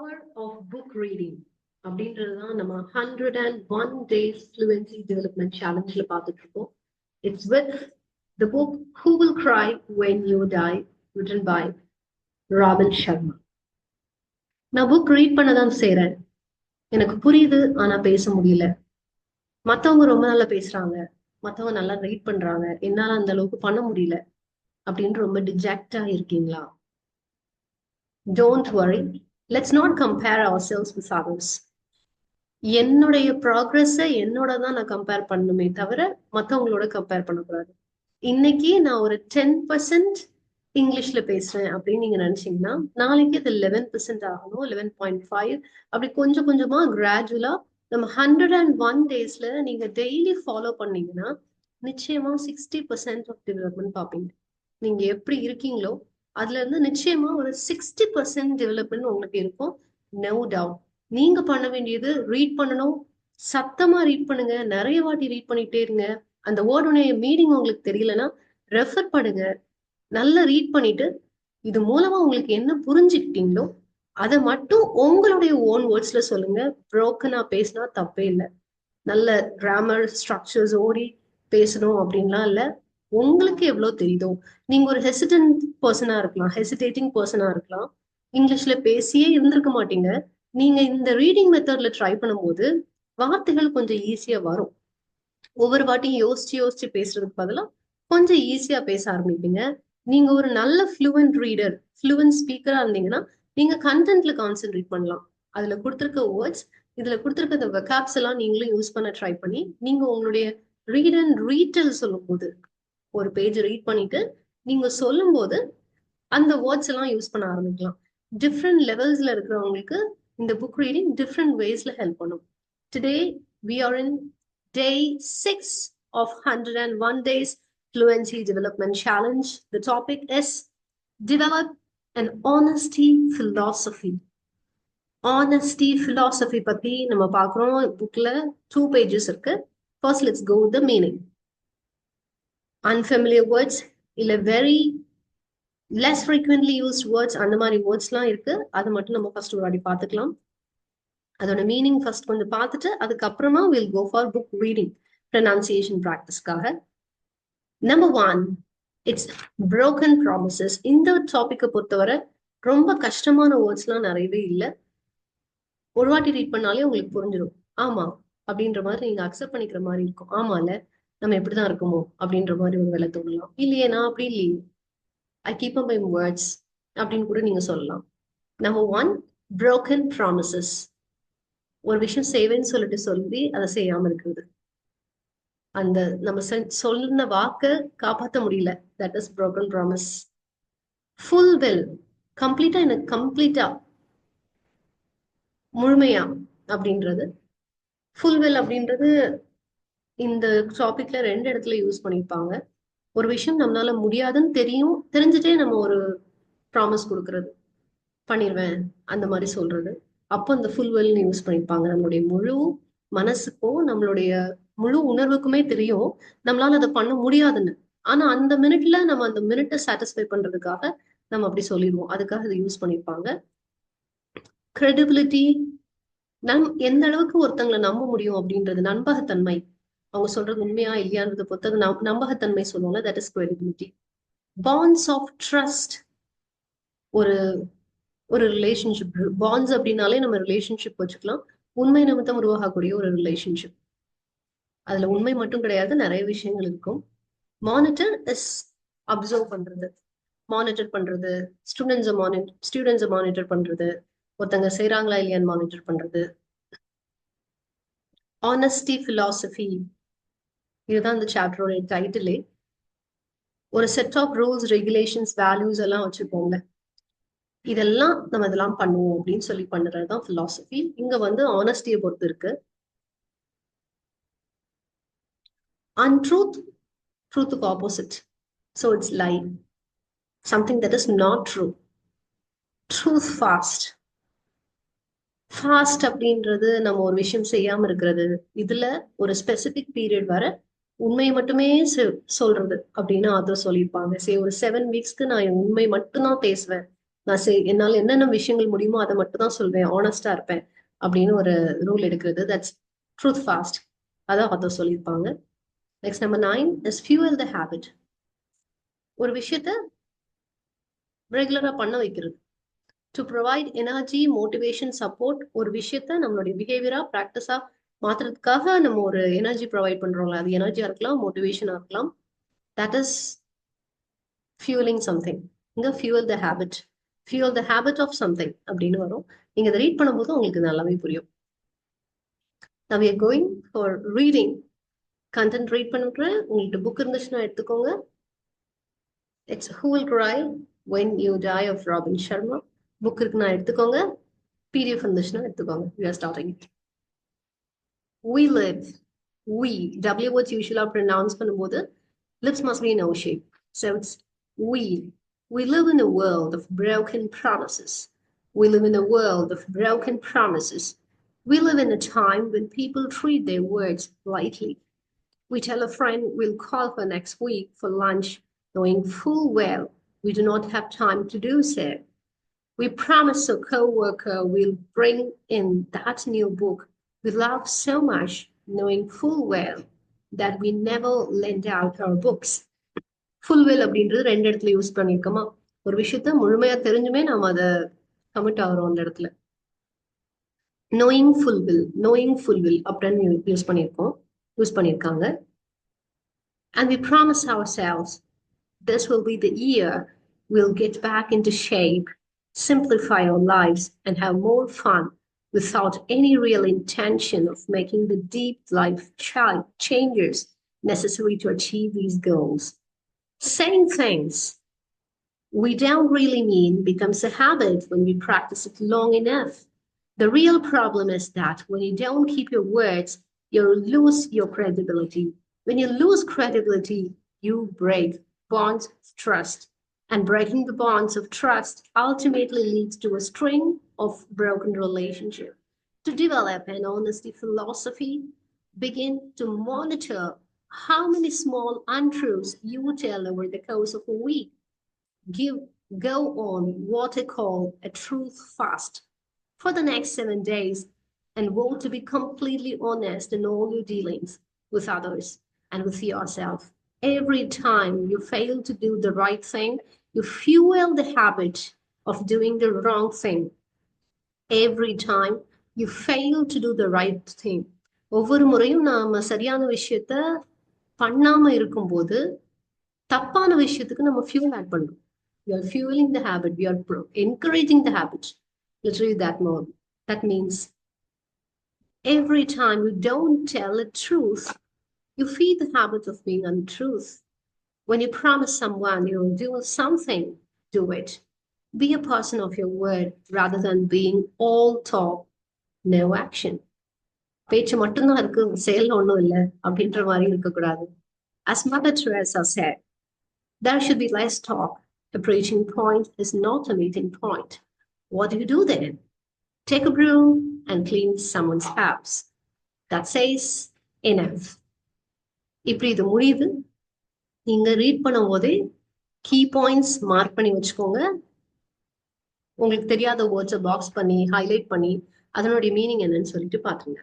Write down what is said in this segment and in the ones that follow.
power of book reading அப்படின்றதுதான் நம்ம 101 days fluency development challengeல பார்த்துட்டு இருக்கோம். It's with the book Who Will Cry When You Die, written by Robin Sharma. நான் book read பண்ணதான் செய்றேன், எனக்கு புரியுது ஆனா பேச முடியல. மத்தவங்க ரொம்ப நல்லா பேசுறாங்க, மத்தவங்க நல்லா ரீட் பண்றாங்க, என்னால அந்த அளவுக்கு பண்ண முடியல அப்படின்னு ரொம்ப டிஜெக்டா இருக்கீங்களா? Don't worry, let's not compare ourselves with others. என்னுடைய ப்ராக்ரஸை என்னோட தான் நான் கம்பேர் பண்ணணுமே தவிர மற்றவங்களோட கம்பேர் பண்ணக்கூடாது. இன்னைக்கு நான் ஒரு 10% இங்கிலீஷ்ல பேசுறேன் அப்படின்னு நீங்க நினைச்சீங்கன்னா நாளைக்கு அது 11% ஆகணும், 11.5. அப்படி கொஞ்சம் கொஞ்சமா கிராஜுவலா நம்ம 101 daysல நீங்க டெய்லி ஃபாலோ பண்ணீங்கன்னா நிச்சயமா 60% ஆஃப் டெவலப்மெண்ட் பார்ப்பீங்க. நீங்க எப்படி இருக்கீங்களோ அதுல இருந்து நிச்சயமா ஒரு 60% டெவலப்மெண்ட் உங்களுக்கு இருக்கும். No doubt. நீங்க பண்ண வேண்டியது ரீட் பண்ணணும், சத்தமா ரீட் பண்ணுங்க, நிறைய வாட்டி ரீட் பண்ணிட்டே இருங்க. அந்த வேர்டுடைய மீனிங் உங்களுக்கு தெரியலன்னா ரெஃபர் பண்ணுங்க, நல்லா ரீட் பண்ணிட்டு இது மூலமா உங்களுக்கு என்ன புரிஞ்சுக்கிட்டீங்களோ அதை மட்டும் உங்களுடைய ஓன் வேர்ட்ஸ்ல சொல்லுங்க. புரோக்கனா பேசினா தப்பே இல்லை. நல்ல கிராமர் ஸ்ட்ரக்சர்ஸ் ஓடி பேசணும் அப்படின்லாம் இல்லை. உங்களுக்கு எவ்வளவு தெரியுதோ, நீங்க ஒரு ஹெசிடன்ட் பர்சனா இருக்கலாம், ஹெசிடேட்டிங் பர்சனா இருக்கலாம், இங்கிலீஷ்ல பேசியே இருந்திருக்க மாட்டீங்க. நீங்க இந்த ரீடிங் மெத்தட்ல ட்ரை பண்ணும்போது வார்த்தைகள் கொஞ்சம் ஈஸியா வரும். ஒவ்வொரு வாட்டியும் யோசிச்சு யோசிச்சு பேசுறதுக்கு பதிலா கொஞ்சம் ஈஸியா பேச ஆரம்பிப்பீங்க. நீங்க ஒரு நல்ல ஃப்ளூவன்ட் ரீடர், ஃப்ளூவன்ட் ஸ்பீக்கரா இருந்தீங்கன்னா நீங்க கண்டென்ட்ல கான்சென்ட்ரேட் பண்ணலாம். அதுல கொடுத்துருக்க வேர்ட்ஸ், இதுல கொடுத்துருக்க இந்த வெக்காப்ஸ் எல்லாம் நீங்களும் யூஸ் பண்ண ட்ரை பண்ணி நீங்க உங்களுடைய ரீட் அண்ட் ரீட்டெல் சொல்லும் போது, ஒரு பேஜ் ரீட் பண்ணிட்டு நீங்க சொல்லும் போது அந்த வேர்ட்ஸ் எல்லாம் யூஸ் பண்ண ஆரம்பிக்கலாம். டிஃப்ரெண்ட் லெவல்ஸ்ல இருக்கிறவங்களுக்கு இந்த புக் ரீடிங் டிஃப்ரெண்ட் வேஸ்ல ஹெல்ப் பண்ணும். Today we are in day 6 of 101 days fluency development challenge. The topic is develop an honesty philosophy. Honesty philosophy பத்தி நம்ம பார்க்கிறோம். புக்ல 2 pages இருக்கு. First let's go with the meaning. Unfamiliar words இல்ல very less frequently used words, அந்த மாதிரி வேர்ட்ஸ்லாம் இருக்கு. அது மட்டும் நம்ம ஃபர்ஸ்ட் ஒரு வாட்டி பார்த்துக்கலாம். அதோட மீனிங் ஃபர்ஸ்ட் கொஞ்சம் பார்த்துட்டு அதுக்கப்புறமா will go for book reading pronunciation ப்ராக்டிஸ்க்காக. Number 1, it's broken promises. இந்த டாபிக்கை பொறுத்தவரை ரொம்ப கஷ்டமான வேர்ட்ஸ்லாம் நிறையவே இல்லை. ஒரு வாட்டி ரீட் பண்ணாலே உங்களுக்கு புரிஞ்சிடும். ஆமா அப்படின்ற மாதிரி நீங்க அக்செப்ட் பண்ணிக்கிற மாதிரி இருக்கும். ஆமால நம்ம எப்படிதான் இருக்குமோ அப்படின்ற மாதிரி ஒரு வேலை தோணலாம். இல்லையே நான் அப்படி இல்லையே, I keep up my words அப்படின்னு கூட நீங்க சொல்லலாம். Number 1, broken promises. ஒரு விஷயம் செய்வேன்னு சொல்லிட்டு சொல்லி அதை செய்யாம இருக்கிறது, அந்த நம்ம சொன்ன வாக்க காப்பாற்ற முடியல, that is broken promise. Full well, கம்ப்ளீட்டா, எனக்கு கம்ப்ளீட்டா, முழுமையா அப்படின்றது. ஃபுல் வெல் அப்படின்றது இந்த டாபிக்ல 2 இடத்துல யூஸ் பண்ணிருப்பாங்க. ஒரு விஷயம் நம்மளால முடியாதுன்னு தெரிஞ்சுட்டே நம்ம ஒரு ப்ராமிஸ் கொடுக்கறது, பண்ணிடுவேன் அந்த மாதிரி சொல்றது. அப்போ அந்த ஃபுல் வெல்னு யூஸ் பண்ணிருப்பாங்க. நம்மளுடைய முழு மனசுக்கும் நம்மளுடைய முழு உணர்வுக்குமே தெரியும் நம்மளால அதை பண்ண முடியாதுன்னு. ஆனா அந்த மினிட்ல நம்ம அந்த மினிட்டை சாட்டிஸ்ஃபை பண்றதுக்காக நம்ம அப்படி சொல்லிடுவோம். அதுக்காக அதை யூஸ் பண்ணிருப்பாங்க. கிரெடிபிலிட்டி, எந்த அளவுக்கு ஒருத்தங்களை நம்ப முடியும் அப்படின்றது, நம்பகத்தன்மை, அவங்க சொல்றது உண்மையா இல்லையான்றது பொறுத்தது நம்பகத்தன்மை சொல்லுவாங்க, that is credibility. Bonds of trust, ஒரு ரிலேஷன்ஷிப், பாண்ட்ஸ் அப்படின்னாலே நம்ம ரிலேஷன்ஷிப் வச்சுக்கலாம், உண்மை நிமித்தம் உருவாகக்கூடிய ஒரு ரிலேஷன்ஷிப். அதுல உண்மை மட்டும் கிடையாது, நிறைய விஷயங்கள் இருக்கும். மானிட்டர் இஸ் அப்சர்வ் பண்றது, மானிட்டர் பண்றது, ஸ்டூடெண்ட்ஸை மானிட்டர் பண்றது, ஒருத்தங்க செய்யறாங்களா இல்லையான்னு மானிட்டர் பண்றது. ஆனஸ்டி பிலாசபி, இதுதான் இந்த சாப்டரோட டைட்டிலே. ஒரு set of rules, regulations, values எல்லாம் வச்சுக்கோங்க, இதெல்லாம் நம்ம இதெல்லாம் பண்ணுவோம் அப்படின்னு சொல்லி பண்ணுறதுதான் பிலாசபி. இங்க வந்து ஆனஸ்டியை பொறுத்து இருக்கு. அன்ட்ரூத், ட்ரூத்துக்கு opposite, so it's lie, something that is not true. Truth fast, fast அப்படின்றது நம்ம ஒரு விஷயம் செய்யாம இருக்கிறது. இதுல ஒரு ஸ்பெசிபிக் பீரியட் வர உண்மையை மட்டுமே சொல்றது அப்படின்னு ஆத்தர் சொல்லியிருப்பாங்க. சரி, ஒரு 7 வீக்ஸ்க்கு நான் உண்மை மட்டும்தான் பேசுவேன், நான் என்னால என்னென்ன விஷயங்கள் முடியுமோ அதை மட்டும் தான் சொல்வேன், ஆனஸ்டா இருப்பேன் அப்படின்னு ஒரு ரூல் எடுக்கிறது. That's truth fast. அதான் அதை சொல்லியிருப்பாங்க. Next number 9 is fuel the habit. ஒரு விஷயத்த ரெகுலரா பண்ண வைக்கிறது. To provide energy, motivation, support. ஒரு விஷயத்த நம்மளுடைய பிஹேவியரா ப்ராக்டிஸா மாத்துறதுக்காக நம்ம ஒரு எனர்ஜி ப்ரொவைட் பண்றோம்ல, அது எனர்ஜியா இருக்கலாம், மோட்டிவேஷனா இருக்கலாம். That is fueling something. இங்க fuel the habit, fuel the habit of something அப்படின்னு வரும். நீங்க இதை ரீட் பண்ணும்போது உங்களுக்கு நல்லாவே புரியும். Now we are going for reading. Content read பண்ணுறேன். உங்களுக்கு புக் இருந்துச்சுன்னா எடுத்துக்கோங்க. It's Who Will Cry When You Die of robin Sharma. Book இருக்குன்னா எடுத்துக்கோங்க. PDF இருந்துச்சுன்னா எடுத்துக்கோங்க. We are starting it. We live. We. W words usually pronounce பண்ணும்போது lips must be in O shape. So it's we. We live in a world of broken promises. We live in a world of broken promises. We live in a time when people treat their words lightly. We tell a friend we'll call her next week for lunch, knowing full well we do not have time to do so. We promise a co-worker we'll bring in that new book we love so much, knowing full well that we never lend out our books. Full well அப்படின்றது ரெண்டு இடத்துல use பண்ணிருக்கோமா? ஒரு விஷயத்த முழுமையா தெரிஞ்சுமே நாம அதை commit ஆகிறோம் அந்த இடத்துல. knowing full will அப்படின்னு யூஸ் பண்ணியிருக்காங்க. And we promise ourselves this will be the year we'll get back into shape, simplify our lives, and have more fun without any real intention of making the deep life changes necessary to achieve these goals. Saying things we don't really mean becomes a habit when we practice it long enough. The real problem is that when you don't keep your words, you lose your credibility. When you lose credibility, you break bonds of trust. And breaking the bonds of trust ultimately leads to a string of broken relationships. To develop an honesty philosophy, begin to monitor how many small untruths you tell over the course of a week. Go on what I call a truth fast for the next 7 days and vow to be completely honest in all your dealings with others and with yourself. Every time you fail to do the right thing, you fuel the habit of doing the wrong thing. Every time you fail to do the right thing. ஒவ்வொரு முறையும் நாம சரியான விஷயத்த பண்ணாம இருக்கும்போது தப்பான விஷயத்துக்கு நம்ம fuel add பண்றோம். We are fueling the habit. We are encouraging the habit. Literally that means every time you don't tell the truth, you feed the habit of being untruth. When you promise someone you'll do something, do it. Be a person of your word rather than being all talk, no action. பேச்சு மட்டும்தான் இருக்கு, செயல் ஒண்ணும் இல்லை அப்படின்ற மாதிரி இருக்கக்கூடாது. As Mother Teresa said, there should be less talk. A preaching point is not a meeting point. What do you do then? Take a broom and clean someone's house. That says enough. இப்படி இது முடியுது. நீங்க read பண்ணும் போதே key points mark பண்ணி வச்சுக்கோங்க. உங்களுக்கு தெரியாத வேர்ட்ஸை பாக்ஸ் பண்ணி ஹைலைட் பண்ணி அதனுடைய மீனிங் என்னன்னு சொல்லிட்டு பாத்துங்க.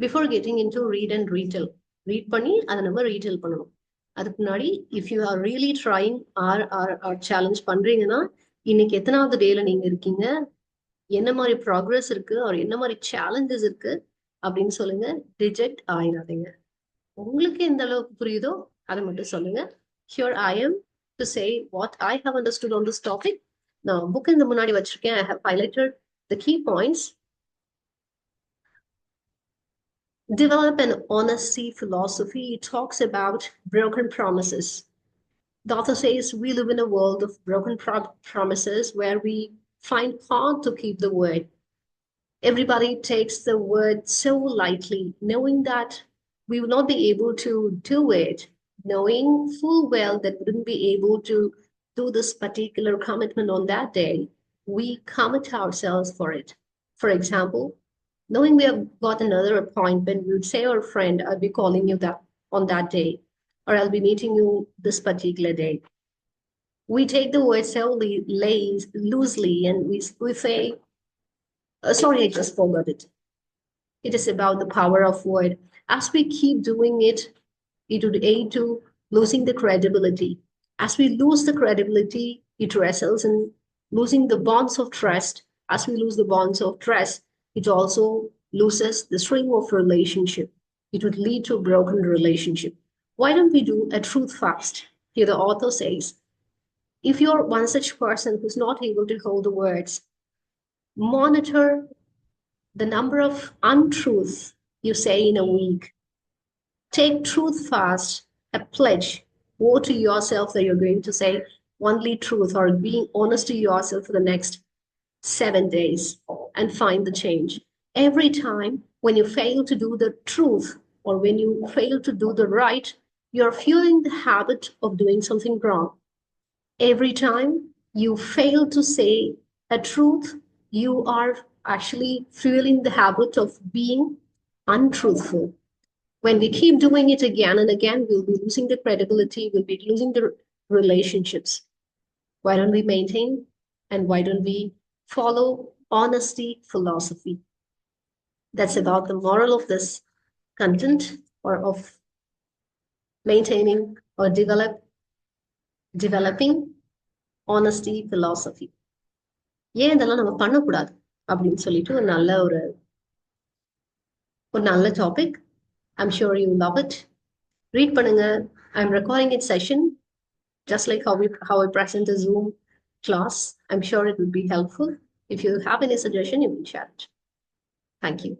Before getting in to read and retell, read பண்ணி அதை நம்ம ரீடெல் பண்ணணும். அதுக்கு முன்னாடி if you are really trying or challenge பண்றீங்கன்னா இன்னைக்கு எத்தனாவது டேல நீங்க இருக்கீங்க, என்ன மாதிரி ப்ராக்ரஸ் இருக்கு, அவர் என்ன மாதிரி சேலஞ்சஸ் இருக்கு அப்படின்னு சொல்லுங்க. ரிஜெக்ட் ஆயிடாதீங்க. உங்களுக்கு எந்த அளவுக்கு புரியுதோ அதை மட்டும் சொல்லுங்க. Here I am to say what I have understood on this topic. நான் புக் இந்த முன்னாடி வச்சிருக்கேன். I have highlighted the key points. Develop an honesty philosophy. It talks about broken promises. The author says we live in a world of broken promises where we find hard to keep the word. Everybody takes the word so lightly, knowing that we will not be able to do it, knowing full well that we wouldn't be able to do this particular commitment on that day. We commit ourselves for it. For example, knowing we have got another appointment, we would say to our friend, I'll be calling you that on that day, or I'll be meeting you this particular day. We take the word so loosely and we say, sorry, I just forgot it. It is about the power of word. As we keep doing it, it would aid to losing the credibility. As we lose the credibility, it results in losing the bonds of trust. As we lose the bonds of trust, it also loses the string of relationship. It would lead to a broken relationship. Why don't we do a truth fast? Here the author says, if you're one such person who's not able to hold the words, monitor the number of untruths you say in a week. Take truth fast, a pledge. Vow to yourself that you're going to say only truth or being honest to yourself for the next 7 days and find the change. Every time when you fail to do the truth or when you fail to do the right, you're fueling the habit of doing something wrong. Every time you fail to say a truth, you are actually fueling the habit of being untruthful. When we keep doing it again and again, we'll be losing the credibility, we'll be losing the relationships. Why don't we maintain and why don't we follow honesty philosophy? That's about the moral of this content or of maintaining or developing honesty philosophy. ஏன் இதெல்லாம் நம்ம பண்ணக்கூடாது அப்படின்னு சொல்லிட்டு ஒரு நல்ல topic. I'm sure you love it. Read பண்ணுங்க. I'm recording it session just like how I present a Zoom class. I'm sure it will be helpful. If you have any suggestion, you can share it. Thank you.